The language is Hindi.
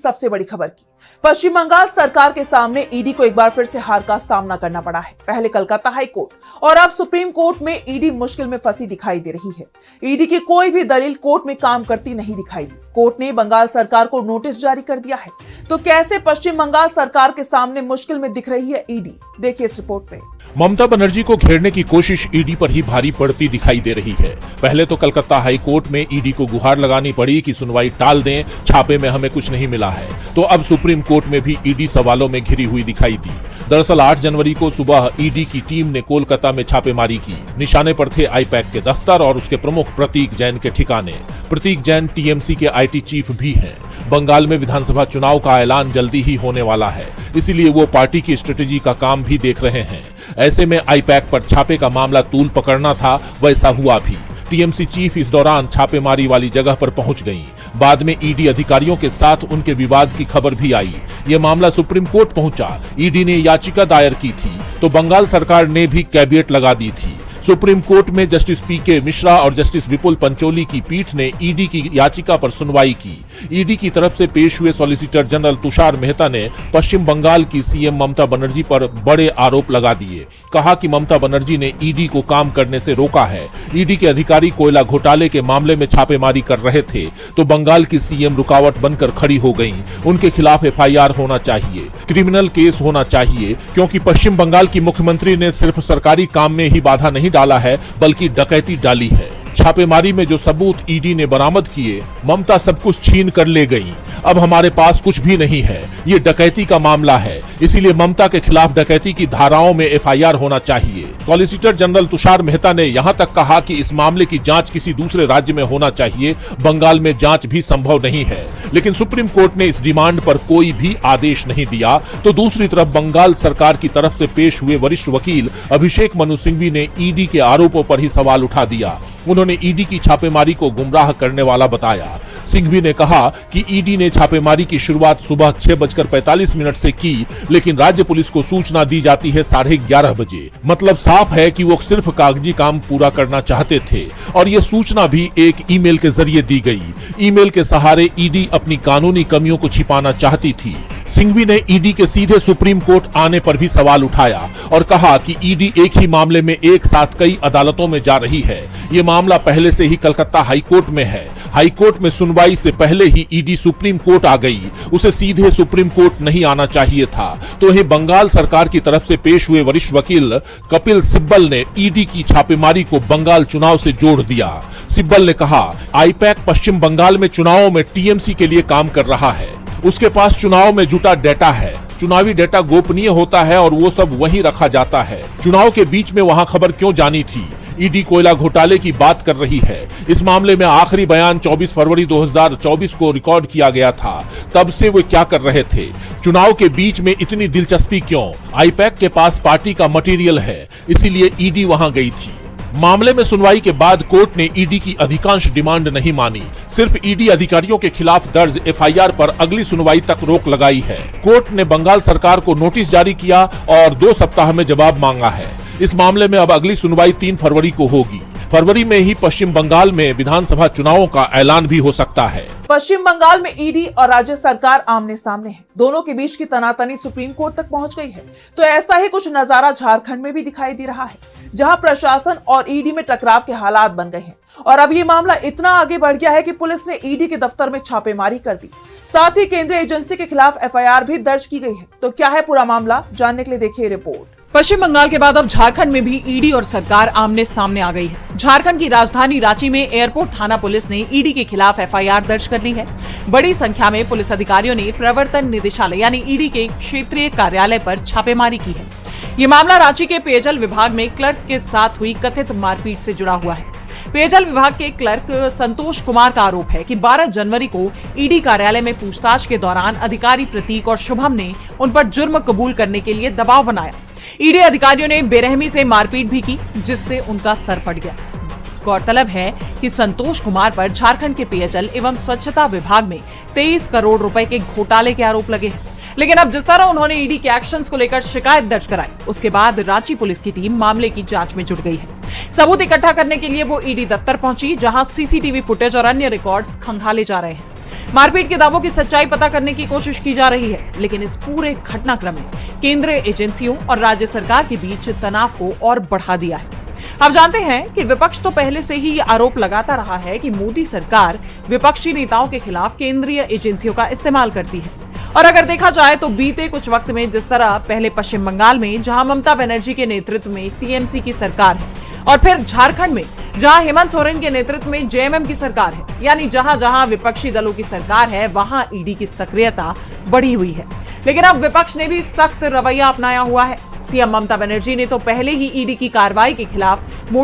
सबसे बड़ी खबर की। पश्चिम बंगाल सरकार के सामने ईडी को एक बार फिर से हार का सामना करना पड़ा है। पहले कलकत्ता हाई कोर्ट और अब सुप्रीम कोर्ट में ईडी मुश्किल में फंसी दिखाई दे रही है। ईडी की कोई भी दलील कोर्ट में काम करती नहीं दिखाई दी। कोर्ट ने बंगाल सरकार को नोटिस जारी कर दिया है। तो कैसे पश्चिम बंगाल सरकार के सामने मुश्किल में दिख रही है ईडी, देखिए इस रिपोर्ट में। ममता बनर्जी को घेरने की कोशिश ईडी पर ही भारी पड़ती दिखाई दे रही है। पहले तो कलकत्ता हाई कोर्ट में ईडी को गुहार लगानी पड़ी कि सुनवाई टाल दें, छापे में हमें कुछ नहीं मिला है। तो अब सुप्रीम कोर्ट में भी ईडी सवालों में घिरी हुई दिखाई दी। दरअसल 8 जनवरी को सुबह ईडी की टीम ने कोलकाता में छापेमारी की। निशाने पर थे आईपैक के दफ्तर और उसके प्रमुख प्रतीक जैन के ठिकाने। प्रतीक जैन टीएमसी के आईटी चीफ भी हैं। बंगाल में विधानसभा चुनाव का ऐलान जल्दी ही होने वाला है, इसीलिए वो पार्टी की स्ट्रेटेजी का काम भी देख रहे हैं। ऐसे में आईपैक पर छापे का मामला तूल पकड़ना था, वैसा हुआ भी। टीएमसी चीफ इस दौरान छापेमारी वाली जगह पर पहुंच गईं। बाद में ईडी अधिकारियों के साथ उनके विवाद की खबर भी आई। ये मामला सुप्रीम कोर्ट पहुंचा। ईडी ने याचिका दायर की थी तो बंगाल सरकार ने भी कैविएट लगा दी थी। सुप्रीम कोर्ट में जस्टिस पीके मिश्रा और जस्टिस विपुल पंचोली की पीठ ने ईडी की याचिका पर सुनवाई की। ईडी की तरफ से पेश हुए सॉलिसिटर जनरल तुषार मेहता ने पश्चिम बंगाल की सीएम ममता बनर्जी पर बड़े आरोप लगा दिए। कहा कि ममता बनर्जी ने ईडी को काम करने से रोका है। ईडी के अधिकारी कोयला घोटाले के मामले में छापेमारी कर रहे थे तो बंगाल की सीएम रुकावट बनकर खड़ी हो गईं। उनके खिलाफ एफआईआर होना चाहिए, क्रिमिनल केस होना चाहिए, क्योंकि पश्चिम बंगाल की मुख्यमंत्री ने सिर्फ सरकारी काम में ही बाधा नहीं डाला है बल्कि डकैती डाली है। छापेमारी में जो सबूत ईडी ने बरामद किए, ममता सब कुछ छीन कर ले गई। अब हमारे पास कुछ भी नहीं है, ये डकैती का मामला है, इसीलिए ममता के खिलाफ डकैती की धाराओं में एफआईआर होना चाहिए। सॉलिसिटर जनरल तुषार मेहता ने यहां तक कहा कि इस मामले की जांच किसी दूसरे राज्य में होना चाहिए, बंगाल में जांच भी संभव नहीं है। लेकिन सुप्रीम कोर्ट ने इस डिमांड पर कोई भी आदेश नहीं दिया। तो दूसरी तरफ बंगाल सरकार की तरफ से पेश हुए वरिष्ठ वकील अभिषेक मनु सिंघवी ने ईडी के आरोपों पर ही सवाल उठा दिया। उन्होंने ईडी की छापेमारी को गुमराह करने वाला बताया। सिंघवी ने कहा कि ईडी ने छापेमारी की शुरुआत सुबह 6:45 से की, लेकिन राज्य पुलिस को सूचना दी जाती है 11:30 बजे। मतलब साफ है कि वो सिर्फ कागजी काम पूरा करना चाहते थे और ये सूचना भी एक ईमेल के जरिए दी गई। ईमेल के सहारे ईडी अपनी कानूनी कमियों को छिपाना चाहती थी। सिंघवी ने ईडी के सीधे सुप्रीम कोर्ट आने पर भी सवाल उठाया और कहा कि ईडी एक ही मामले में एक साथ कई अदालतों में जा रही है। ये मामला पहले से ही कलकत्ता हाईकोर्ट में है। हाईकोर्ट में सुनवाई से पहले ही ईडी सुप्रीम कोर्ट आ गई। उसे सीधे सुप्रीम कोर्ट नहीं आना चाहिए था। तो ये बंगाल सरकार की तरफ से पेश हुए वरिष्ठ वकील कपिल सिब्बल ने ईडी की छापेमारी को बंगाल चुनाव से जोड़ दिया। सिब्बल ने कहा, आईपैक पश्चिम बंगाल में चुनावों में टीएमसी के लिए काम कर रहा है। उसके पास चुनाव में जुटा डेटा है। चुनावी डेटा गोपनीय होता है और वो सब वहीं रखा जाता है। चुनाव के बीच में वहां खबर क्यों जानी थी? ईडी कोयला घोटाले की बात कर रही है। इस मामले में आखिरी बयान 24 फरवरी 2024 को रिकॉर्ड किया गया था। तब से वो क्या कर रहे थे? चुनाव के बीच में इतनी दिलचस्पी क्यों? आईपैक के पास पार्टी का मटेरियल है, इसीलिए ईडी वहां गई थी। मामले में सुनवाई के बाद कोर्ट ने ईडी की अधिकांश डिमांड नहीं मानी। सिर्फ ईडी अधिकारियों के खिलाफ दर्ज एफआईआर पर अगली सुनवाई तक रोक लगाई है। कोर्ट ने बंगाल सरकार को नोटिस जारी किया और 2 सप्ताह में जवाब मांगा है। इस मामले में अब अगली सुनवाई 3 फरवरी को होगी। फरवरी में ही पश्चिम बंगाल में विधानसभा चुनावों का ऐलान भी हो सकता है। पश्चिम बंगाल में ईडी और राज्य सरकार आमने सामने है। दोनों के बीच की तनातनी सुप्रीम कोर्ट तक पहुंच गई है। तो ऐसा ही कुछ नजारा झारखंड में भी दिखाई दे रहा है, जहां प्रशासन और ईडी में टकराव के हालात बन गए हैं। और अब ये मामला इतना आगे बढ़ गया है कि पुलिस ने ईडी के दफ्तर में छापेमारी कर दी। साथ ही केंद्रीय एजेंसी के खिलाफ एफआईआर भी दर्ज की गई है। तो क्या है पूरा मामला, जानने के लिए देखिए रिपोर्ट। पश्चिम बंगाल के बाद अब झारखंड में भी ईडी और सरकार आमने सामने आ गई है। झारखंड की राजधानी रांची में एयरपोर्ट थाना पुलिस ने ईडी के खिलाफ एफआईआर दर्ज कर ली है। बड़ी संख्या में पुलिस अधिकारियों ने प्रवर्तन निदेशालय यानी ईडी के क्षेत्रीय कार्यालय पर छापेमारी की है। ये मामला रांची के पेयजल विभाग में क्लर्क के साथ हुई कथित मारपीट से जुड़ा हुआ है। पेयजल विभाग के क्लर्क संतोष कुमार का आरोप है कि 12 जनवरी को ईडी कार्यालय में पूछताछ के दौरान अधिकारी प्रतीक और शुभम ने उन पर जुर्म कबूल करने के लिए दबाव बनाया। ईडी अधिकारियों ने बेरहमी से मारपीट भी की, जिससे उनका सर फट गया। गौरतलब है कि संतोष कुमार पर झारखंड के पेयजल एवं स्वच्छता विभाग में 23 करोड़ रुपए के घोटाले के आरोप लगे हैं। लेकिन अब जिस तरह उन्होंने ईडी के एक्शंस को लेकर शिकायत दर्ज कराई, उसके बाद रांची पुलिस की टीम मामले की जांच में जुट गई है। सबूत इकट्ठा करने के लिए वो ईडी दफ्तर पहुंची, जहां सीसीटीवी फुटेज और अन्य रिकॉर्ड्स खंगाले जा रहे हैं। मारपीट के दावों की सच्चाई पता करने की कोशिश की जा रही है, लेकिन इस पूरे घटनाक्रम में केंद्रीय एजेंसियों और राज्य सरकार के बीच तनाव को और बढ़ा दिया है। अब जानते हैं कि विपक्ष तो पहले से ही ये आरोप लगाता रहा है कि मोदी सरकार विपक्षी नेताओं के खिलाफ केंद्रीय एजेंसियों का इस्तेमाल करती है। और अगर देखा जाए तो बीते कुछ वक्त में जिस तरह पहले पश्चिम बंगाल में जहां ममता बनर्जी के नेतृत्व में टीएमसी की सरकार है और फिर झारखंड में जहां हेमंत सोरेन के नेतृत्व में जेएमएम की सरकार है, यानी जहां जहां विपक्षी दलों की सरकार है वहां ईडी की सक्रियता बढ़ी हुई है। लेकिन अब विपक्ष ने भी सख्त रवैया अपनाया हुआ है। सीएम ममता बनर्जी ने तो पहले ही ईडी की कार्रवाई के खिलाफ